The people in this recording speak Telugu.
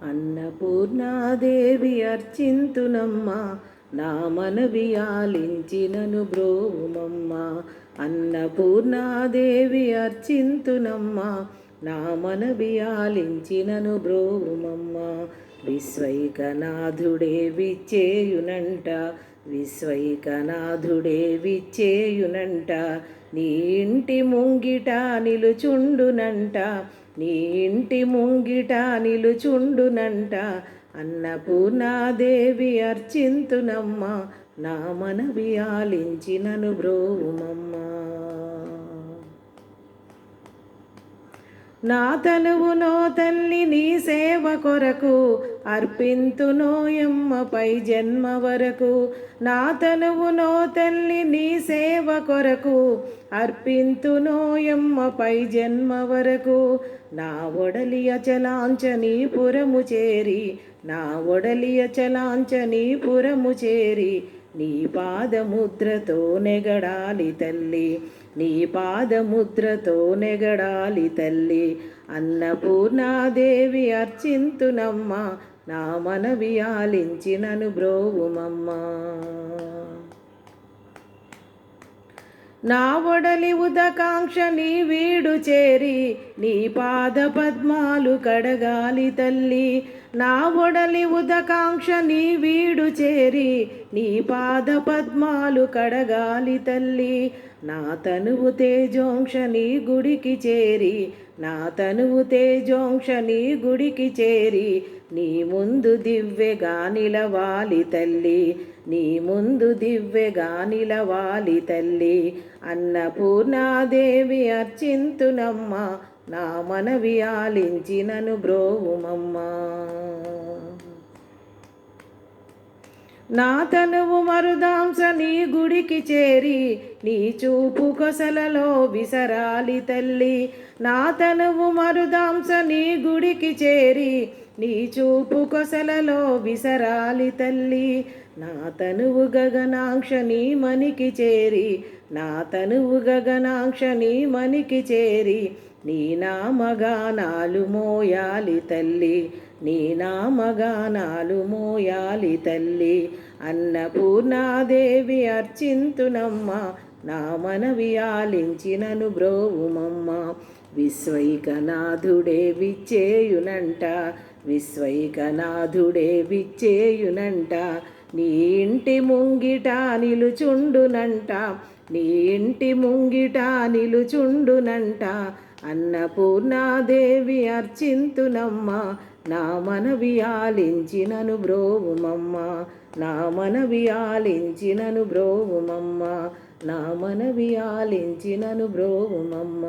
అన్నపూర్ణాదేవి అర్చింతునమ్మ, నా మనవి ఆలించినను బ్రోవుమమ్మ. అన్నపూర్ణాదేవి అర్చింతునమ్మ, నా మనవి ఆలించినను బ్రోవుమమ్మ. విశ్వైకనాథుడే విచ్చేయునంట, విశ్వైకనాథుడే విచ్చేయునంట, నీ ఇంటి ముంగిట నిలుచుండునంట, నీ ఇంటి ముంగిట నిలుచుండునంట. అన్నపూర్ణాదేవి అర్చింతునమ్మ, నా మనవి ఆలించినను బ్రోవుమమ్మ. నా తనువునో తల్లి నీ సేవ కొరకు అర్పింతునోయమ్మ పై జన్మ వరకు. నా తనువునో తల్లి నీ సేవ కొరకు అర్పింతునోయమ్మ పై జన్మ వరకు. నా ఒడలియ చలాంచనీ పురము చేరి, నా ఒడలియ చలాంచనీ పురము చేరి, నీ పాదముద్రతో నెగడాలి తల్లి, నీ పాదముద్రతో నెగడాలి తల్లి. అన్నపూర్ణాదేవి అర్చింతునమ్మ, నా మనవి ఆలించినను బ్రోవుమమ్మ. నా ఒడలి ఉదకాంక్ష నీ వీడు చేరి, నీ పాద పద్మాలు కడగాలి తల్లి. నా ఒడలి ఉదకాంక్ష నీ వీడు చేరి, నీ పాద పద్మాలు కడగాలి తల్లి. నా తనువు తేజోంక్ష నీ గుడికి చేరి, నా తనువు తేజోంక్ష నీ గుడికి చేరి, నీ ముందు దివ్వెగా నిలవాలి తల్లి, నీ ముందు దివ్వెగా నిలవాలి తల్లి. అన్నపూర్ణాదేవి అర్చింతునమ్మ, నా మనవి ఆలించినను బ్రోవుమమ్మ. నా తనువు మరుదాంస నీ గుడికి చేరి, నీ చూపు కొసలలో విసరాలి తల్లి. నా తనువు మరుదాంస నీ గుడికి చేరి, నీ చూపు కొసలలో విసరాలి తల్లి. నా తనువు గగనాంక్ష నీ మనికి చేరి, నా తనువు గగనాంక్ష నీ మనికి చేరి, నీ నామగానాలు మోయాలి తల్లి, నీ నామగానాలు మోయాలి తల్లి. అన్నపూర్ణాదేవి అర్చింతునమ్మ, నా మనవి ఆలించినను బ్రోవుమమ్మ. విశ్వైకనాథుడే విచ్చేయునంట, విశ్వైకనాథుడే విచ్చేయునంట, నీ ఇంటి ముంగిట నిలుచుండునంట, నీ ఇంటి ముంగిట నిలుచుండునంట. అన్నపూర్ణాదేవి అర్చింతునమ్మ, నా మనవి ఆలించినను బ్రోవుమమ్మ, నా మనవి ఆలించినను బ్రోవుమమ్మ, నా మనవి ఆలించినను బ్రోవుమమ్మ.